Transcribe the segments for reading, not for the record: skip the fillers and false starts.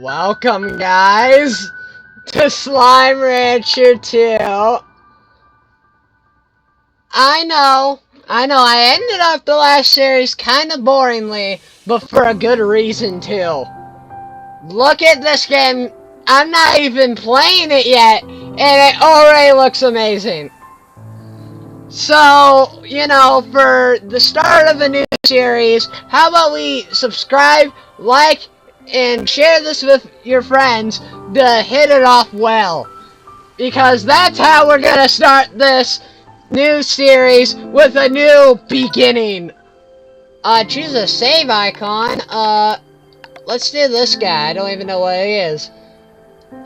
Welcome, guys, to Slime Rancher 2. I know, I ended off the last series kinda boringly, but for a good reason, too. Look at this game. I'm not even playing it yet, and it already looks amazing. So, you know, for the start of a new series, how about we subscribe, like, and share this with your friends to hit it off well. Because that's how we're gonna start this new series with a new beginning. Choose a save icon. Let's do this guy. I don't even know what he is.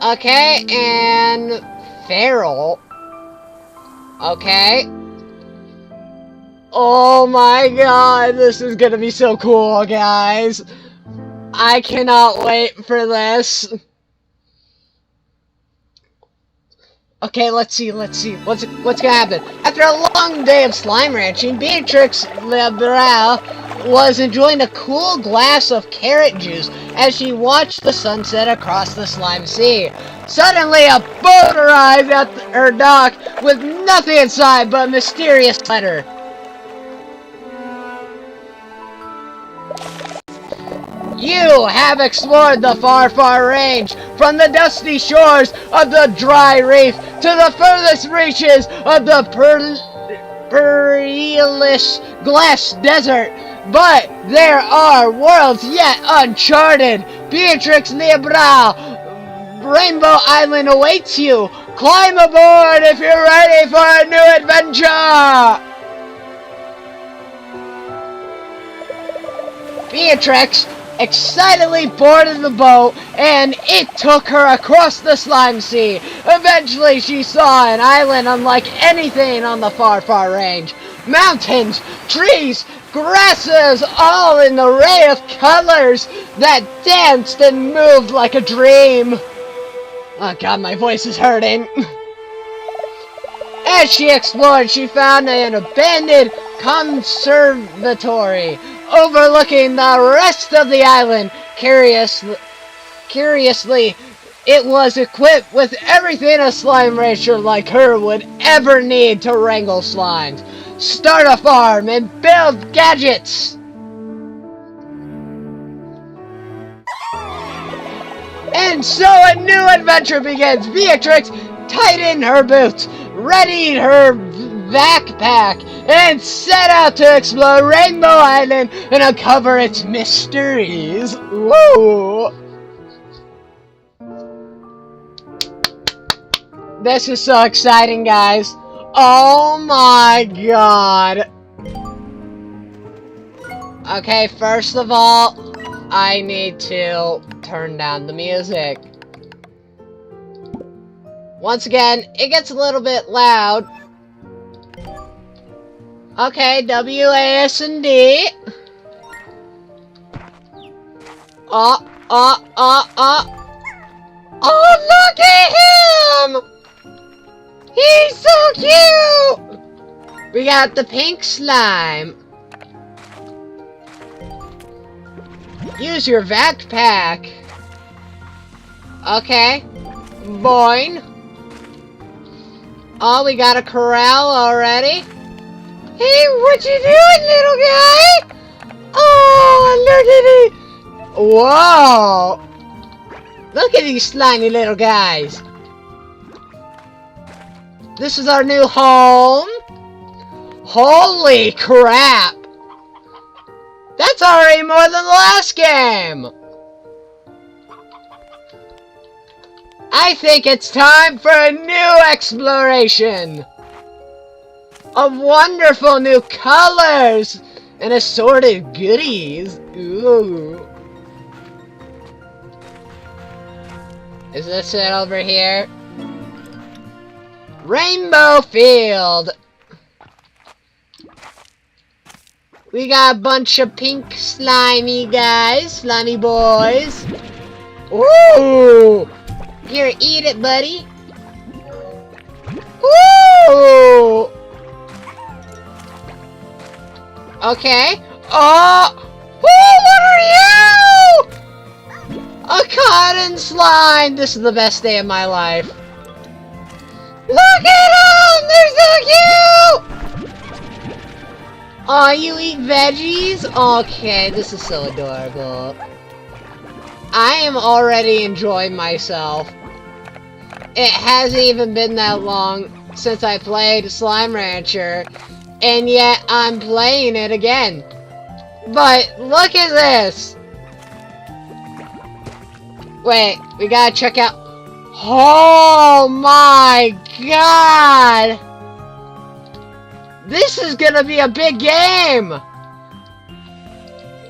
Okay, and Feral. Okay. Oh my god, this is gonna be so cool, guys. I cannot wait for this. Okay, let's see. What's gonna happen? After a long day of slime ranching, Beatrix Lebrel was enjoying a cool glass of carrot juice as she watched the sunset across the slime sea. Suddenly, a boat arrived at her dock with nothing inside but a mysterious letter. You have explored the far range, from the dusty shores of the dry reef to the furthest reaches of the perilous glass desert. But there are worlds yet uncharted. Beatrix Lebrel, Rainbow Island awaits you. Climb aboard if you're ready for a new adventure! Beatrix excitedly boarded the boat, and it took her across the slime sea. Eventually, she saw an island unlike anything on the far range. Mountains, trees, grasses, all in an array of colors that danced and moved like a dream. Oh god, my voice is hurting. As she explored, she found an abandoned conservatory overlooking the rest of the island. Curiously, it was equipped with everything a slime rancher like her would ever need to wrangle slimes, start a farm, and build gadgets. And so a new adventure begins. Beatrix tightened her boots, readied her backpack, and set out to explore Rainbow Island and uncover its mysteries. Woo! This is so exciting, guys. Oh my god. Okay, first of all, I need to turn down the music. Once again, it gets a little bit loud. Okay, WASD. Oh, look at him! He's so cute! We got the pink slime. Use your backpack. Okay. Boing. Oh, we got a corral already. Hey, what you doing, little guy? Oh, look at it! Whoa! Look at these slimy little guys. This is our new home. Holy crap! That's already more than the last game. I think it's time for a new exploration of wonderful new colors and assorted goodies. Ooh. Is this it over here? Rainbow Field. We got a bunch of pink slimy guys, slimy boys. Ooh! Here, eat it, buddy. Ooh! Okay. Oh! What are you? a cotton slime! This is the best day of my life. Look at them! They're so cute! Aw, you eat veggies? Okay, this is so adorable. I am already enjoying myself. It hasn't even been that long since I played Slime Rancher, and yet I'm playing it again. But look at this! Wait, we gotta check out... Oh my god! This is gonna be a big game!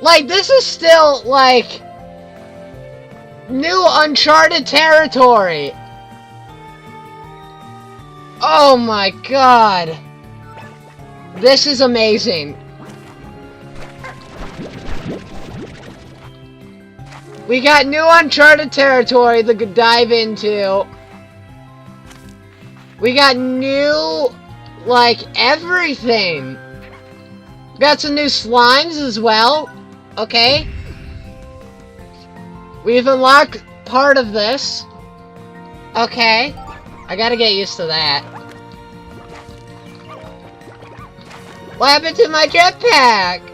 Like, this is still, like, new uncharted territory. Oh my god. This is amazing. We got new uncharted territory to dive into. We got new, like, everything. Got some new slimes as well. Okay. We've unlocked part of this. Okay. I gotta get used to that. What happened to my jetpack?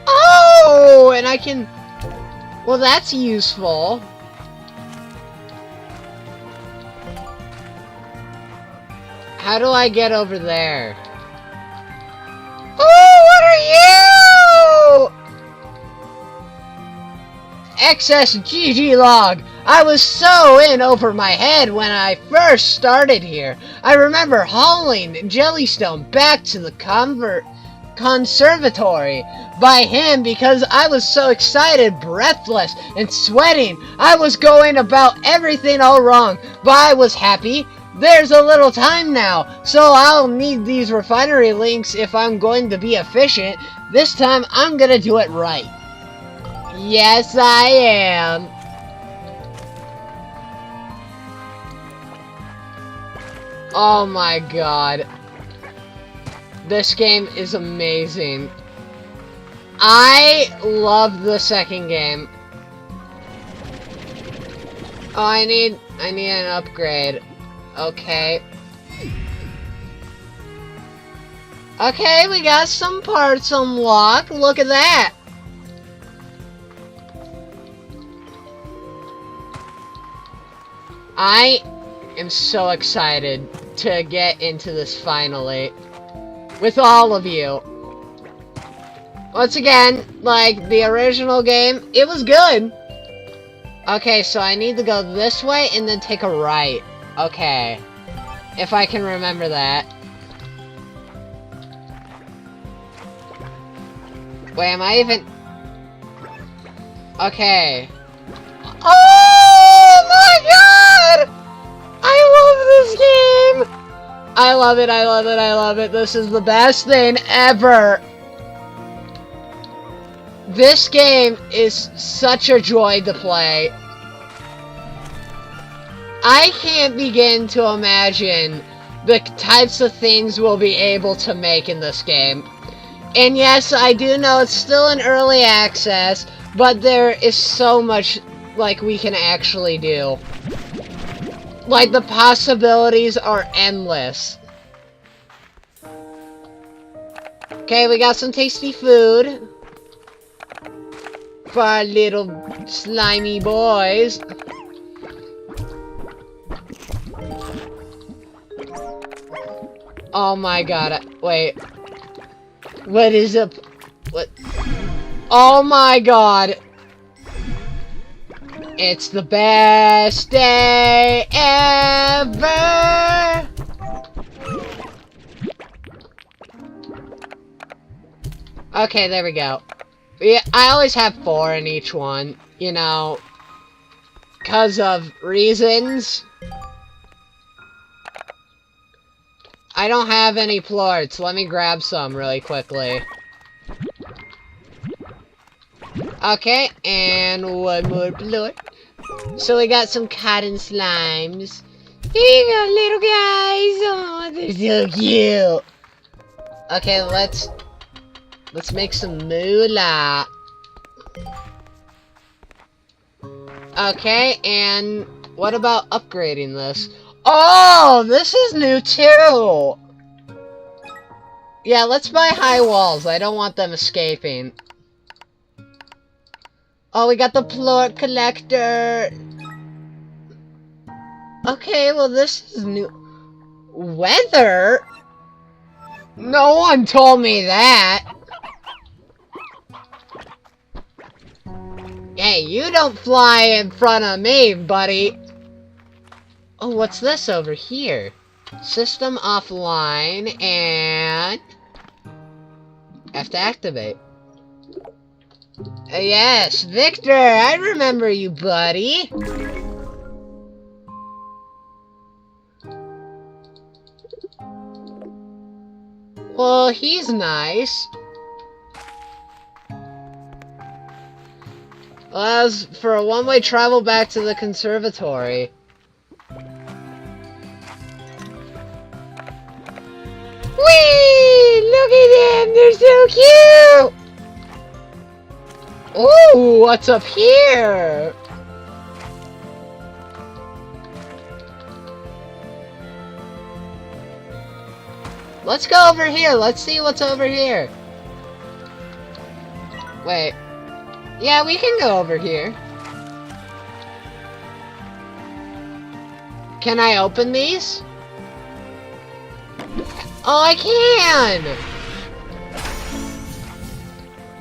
Oh, and I can... Well, that's useful. How do I get over there? Oh, what are you? Excess GG log. I was so in over my head when I first started here. I remember hauling Jellystone back to the conservatory by him because I was so excited, breathless, and sweating. I was going about everything all wrong, but I was happy. There's a little time now, so I'll need these refinery links if I'm going to be efficient. This time, I'm gonna do it right. Yes, I am. Oh my god. This game is amazing. I love the second game. Oh, I need an upgrade. Okay. Okay, we got some parts unlocked. Look at that. I am so excited to get into this finally. With all of you. Once again, like the original game, it was good. Okay, so I need to go this way and then take a right. Okay. If I can remember that. Wait, am I even... Okay. Oh my god! I love this game! I love it, I love it, I love it. This is the best thing ever. This game is such a joy to play. I can't begin to imagine the types of things we'll be able to make in this game. And yes, I do know it's still in early access, but there is so much, like, we can actually do. Like, the possibilities are endless. Okay, we got some tasty food for our little slimy boys. Oh my god, wait. What is up? What? Oh my god. It's the best day ever! Okay, there we go. Yeah, I always have 4 in each one, you know, 'cause of reasons. I don't have any plorts. Let me grab some really quickly. Okay, and one more plort. So we got some cotton slimes. Here you go, little guys. Oh, they're so cute. Okay, let's make some moolah. Okay, and what about upgrading this? Oh, this is new too! Yeah, let's buy high walls. I don't want them escaping. Oh, we got the plort collector. Okay, well this is new. Weather? No one told me that. Hey, you don't fly in front of me, buddy. Oh, what's this over here? System offline, and... have to activate. Yes, Victor, I remember you, buddy. Well, he's nice. Allows for a one-way travel back to the conservatory. Whee! Look at them! They're so cute! Ooh, what's up here? Let's go over here. Let's see what's over here. Wait. Yeah, we can go over here. Can I open these? Oh, I can!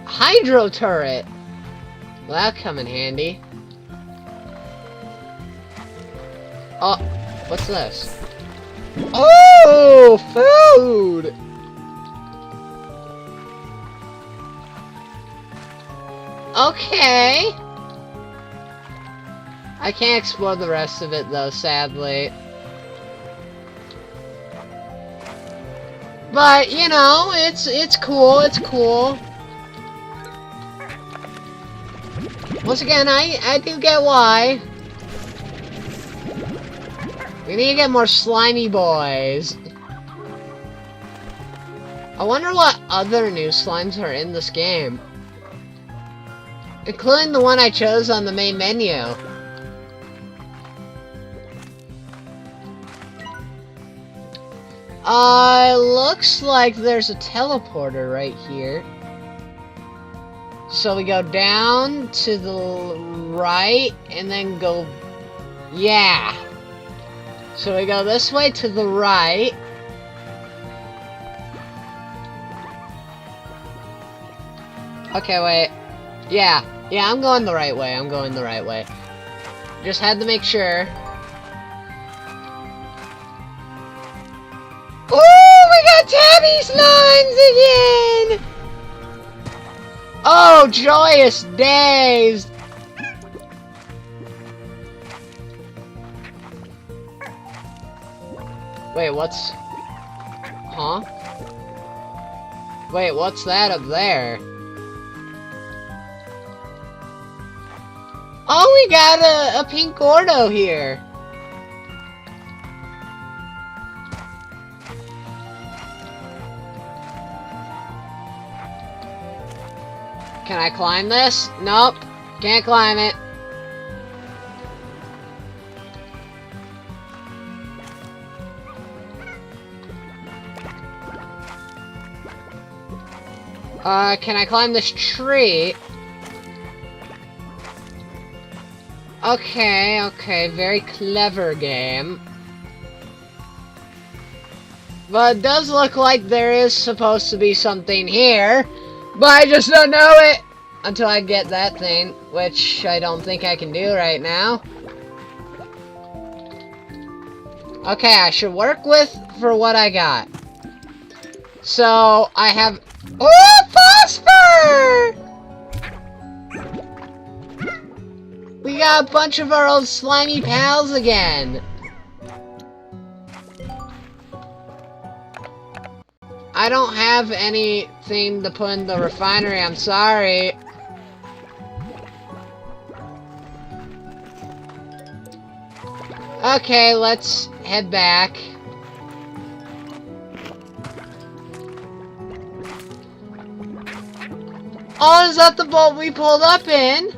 Hydro turret. Well, that'll come in handy. Oh, what's this? Oh, food! Okay. I can't explore the rest of it though, sadly. But, you know, it's cool, it's cool. Once again, I do get why. We need to get more slimy boys. I wonder what other new slimes are in this game. Including the one I chose on the main menu. Looks like there's a teleporter right here. So we go down to the right and then go... yeah. So we go this way to the right. Okay, wait. Yeah, I'm going the right way. I'm going the right way. Just had to make sure. Ooh, we got tabby slimes again! Oh, joyous days! Wait, what's... huh? Wait, what's that up there? Oh, we got a pink Gordo here. Can I climb this? Nope. Can't climb it. Can I climb this tree? Okay, very clever game. But it does look like there is supposed to be something here, but I just don't know it until I get that thing, which I don't think I can do right now. Okay, I should work with for what I got. So, I have... oh, phosphor! We got a bunch of our old slimy pals again. I don't have anything to put in the refinery, I'm sorry. Okay, let's head back. Oh, is that the boat we pulled up in?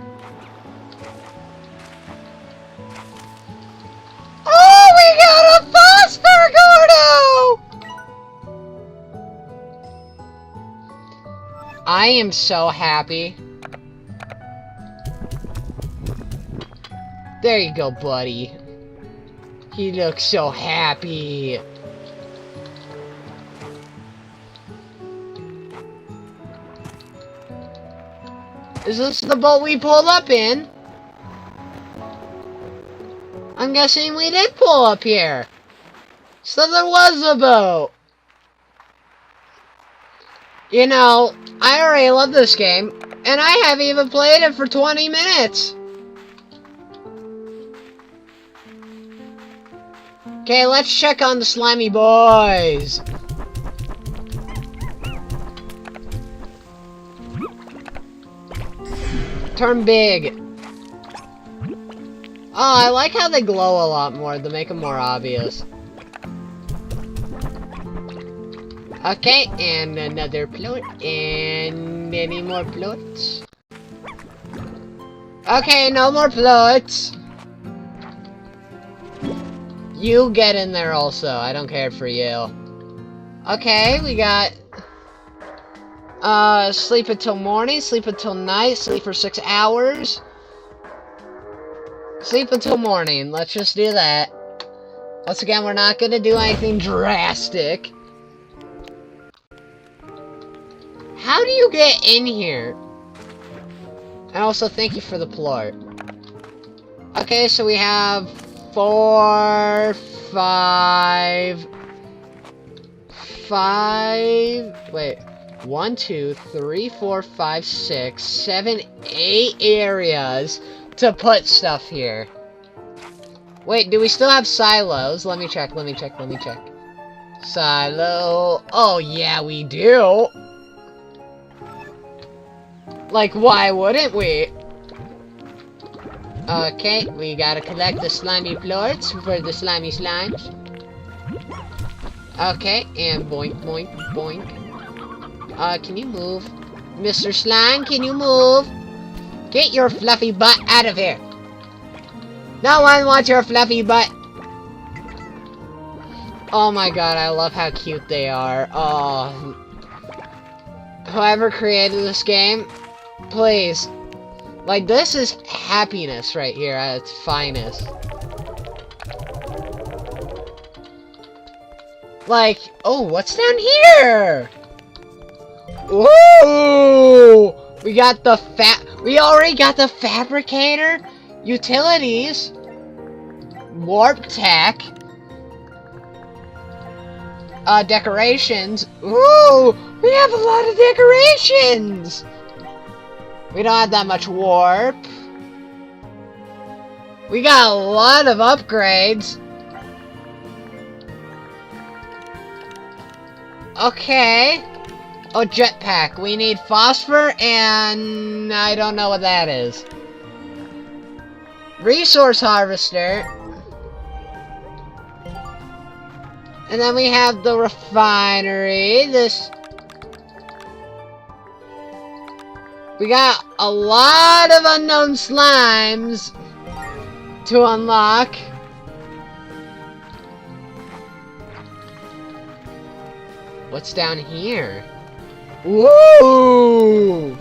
I am so happy. There you go, buddy. He looks so happy. Is this the boat we pulled up in? I'm guessing we did pull up here. So there was a boat. You know, I already love this game, and I haven't even played it for 20 minutes. Okay, let's check on the slimy boys. Turn big. Oh, I like how they glow a lot more to make them more obvious. Okay, and another float, and any more floats? Okay, no more floats. You get in there also, I don't care for you. Okay, we got... sleep until morning, sleep until night, sleep for 6 hours. Sleep until morning, let's just do that. Once again, we're not gonna do anything drastic. How do you get in here? And also, thank you for the plort. Okay, so we have 4, 5... Wait. 1, 2, 3, 4, 5, 6, 7, 8 areas to put stuff here. Wait, do we still have silos? Let me check. Silo... Oh, yeah, we do! Like, why wouldn't we? Okay, we gotta collect the slimy plorts for the slimy slimes. Okay, and boink, boink, boink. Can you move? Mr. Slime, can you move? Get your fluffy butt out of here! No one wants your fluffy butt! Oh my god, I love how cute they are. Oh. Whoever created this game, please. Like, this is happiness right here at its finest. Like, oh, what's down here? Ooh! We already got the fabricator, utilities, warp tech, decorations. Ooh! We have a lot of decorations! We don't have that much warp. We got a lot of upgrades. Okay. Oh, jetpack. We need phosphor and... I don't know what that is. Resource harvester. And then we have the refinery. We got a lot of unknown slimes to unlock. What's down here? Whoa!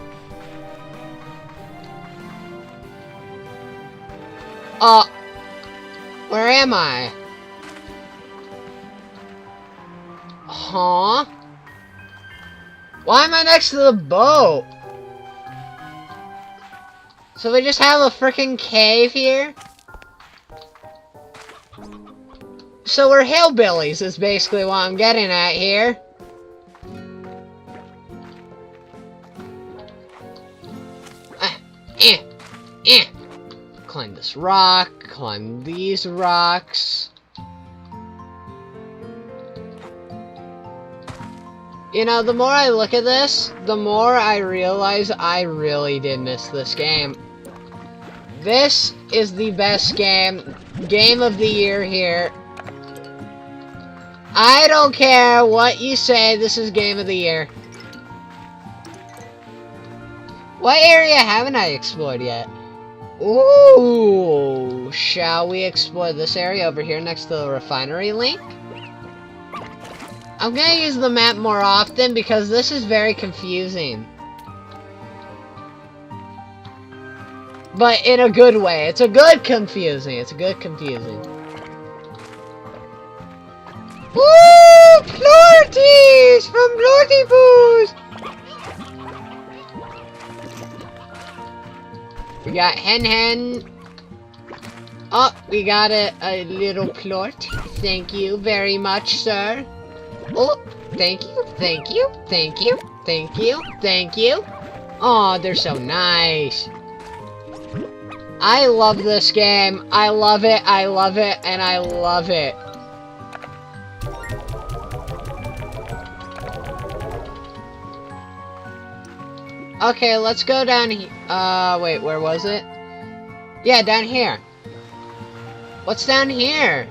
Where am I? Huh? Why am I next to the boat? So we just have a freaking cave here? So we're hillbillies is basically what I'm getting at here. Climb this rock, climb these rocks. You know, the more I look at this, the more I realize I really did miss this game. This is the best game of the year here. I don't care what you say, this is game of the year. What area haven't I explored yet? Ooh, shall we explore this area over here next to the refinery link? I'm gonna use the map more often because this is very confusing. But in a good way. It's a good confusing. It's a good confusing. Woo! Plorties from Plortypoos! We got Hen. Oh, we got a little plort. Thank you very much, sir. Oh, thank you, thank you, thank you, thank you, thank you. Oh, they're so nice. I love this game. I love it, and I love it. Okay, let's go down here. Wait, where was it? Yeah, down here. What's down here?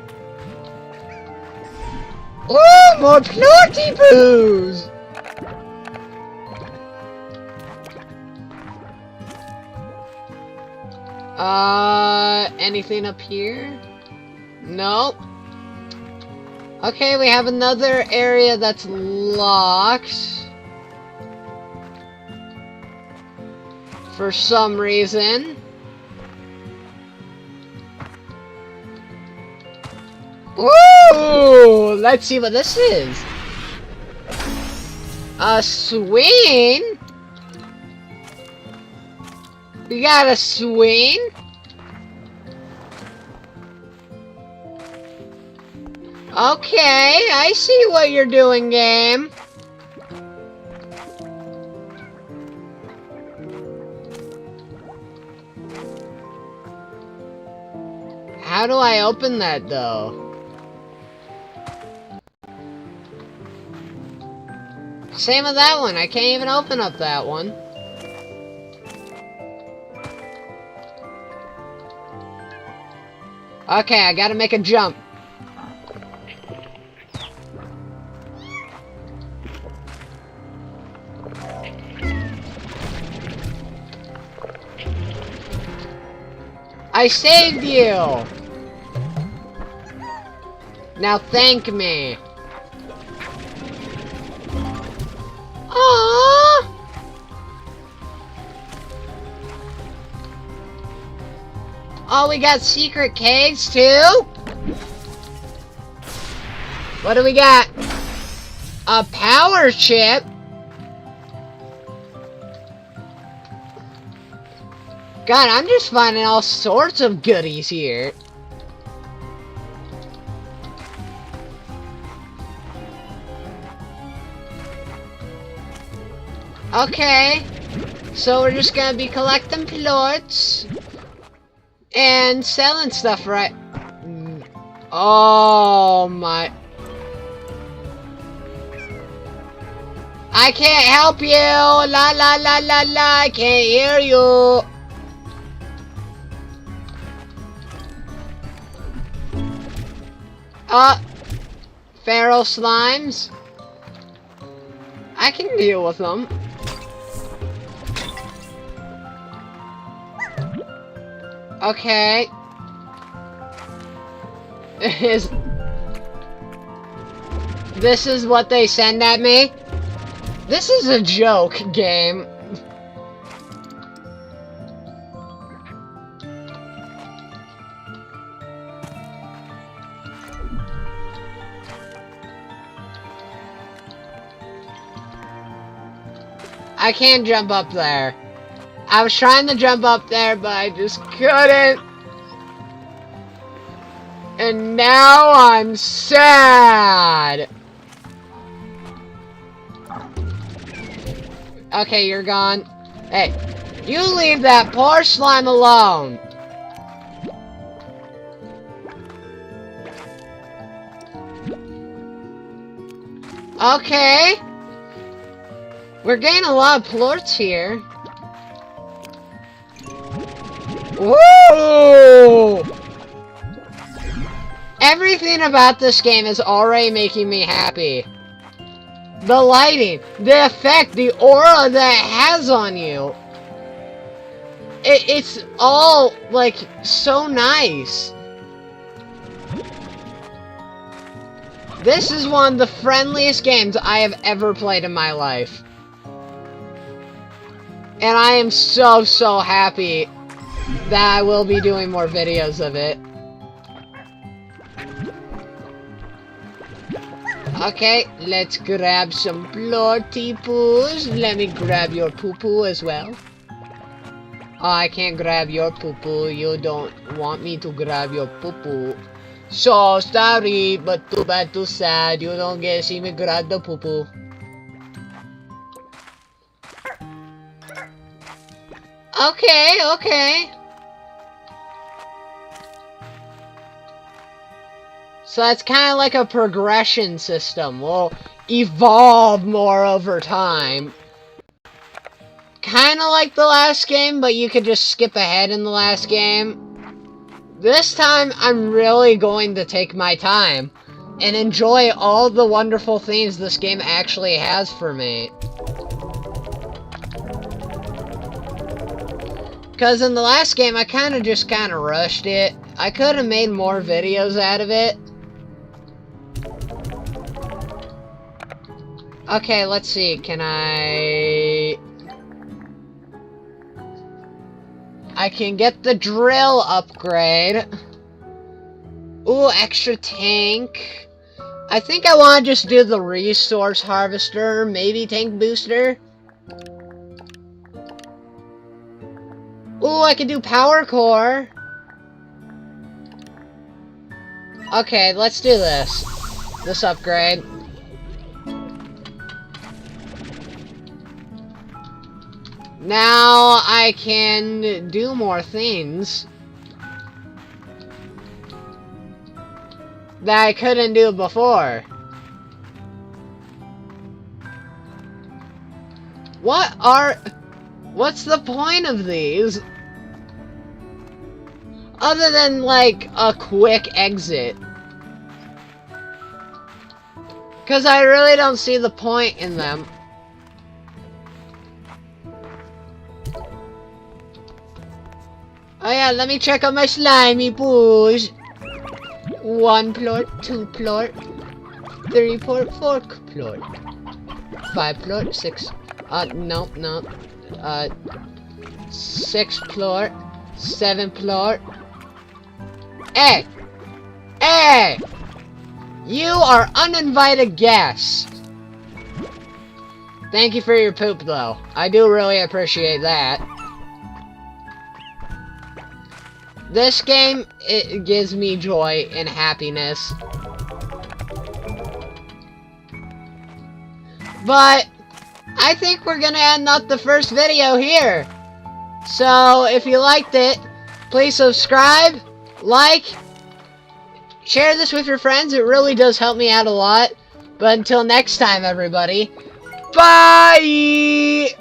Oh, more Plortypoos! Anything up here? Nope. Okay, we have another area that's locked. For some reason. Ooh! Let's see what this is. A swing? We got a swing? Okay, I see what you're doing, game. How do I open that, though? Same with that one. I can't even open up that one. Okay, I gotta make a jump. I saved you! Now thank me. Aww! Oh, we got secret caves too? What do we got? A power chip? God, I'm just finding all sorts of goodies here. Okay, so we're just gonna be collecting plorts and selling stuff, right? Oh my. I can't help you! La la la la la, I can't hear you! Feral slimes? I can deal with them. Okay. This is what they send at me? This is a joke, game. I can't jump up there. I was trying to jump up there, but I just couldn't. And now I'm sad. Okay, you're gone. Hey, you leave that poor slime alone. Okay. We're getting a lot of plorts here. Woo! Everything about this game is already making me happy. The lighting, the effect, the aura that it has on you. It's all, like, so nice. This is one of the friendliest games I have ever played in my life. And I am so, so happy that I will be doing more videos of it. Okay, let's grab some Plorty-poos. Let me grab your poo-poo as well. Oh, I can't grab your poo-poo. You don't want me to grab your poo-poo. So sorry, but too bad, too sad. You don't get to see me grab the poo-poo. Okay, okay. So that's kind of like a progression system. We'll evolve more over time. Kind of like the last game, but you could just skip ahead in the last game. This time, I'm really going to take my time and enjoy all the wonderful things this game actually has for me. Because in the last game, I kind of rushed it. I could have made more videos out of it. Okay, let's see. Can I can get the drill upgrade. Ooh, extra tank. I think I want to just do the resource harvester, maybe tank booster. Ooh, I can do power core. Okay, let's do this. This upgrade. Now I can do more things that I couldn't do before. What's the point of these? Other than, like, a quick exit. Because I really don't see the point in them. Oh yeah, let me check out my slimy poos. 1 plort, 2 plort, 3 plort, 4 plort, 5 plort, 6. No. 6 plort, 7 plort. Hey! Hey! You are uninvited guest. Thank you for your poop, though. I do really appreciate that. This game, it gives me joy and happiness. But I think we're gonna end up the first video here. So if you liked it, please subscribe, like, share this with your friends. It really does help me out a lot. But until next time, everybody, bye!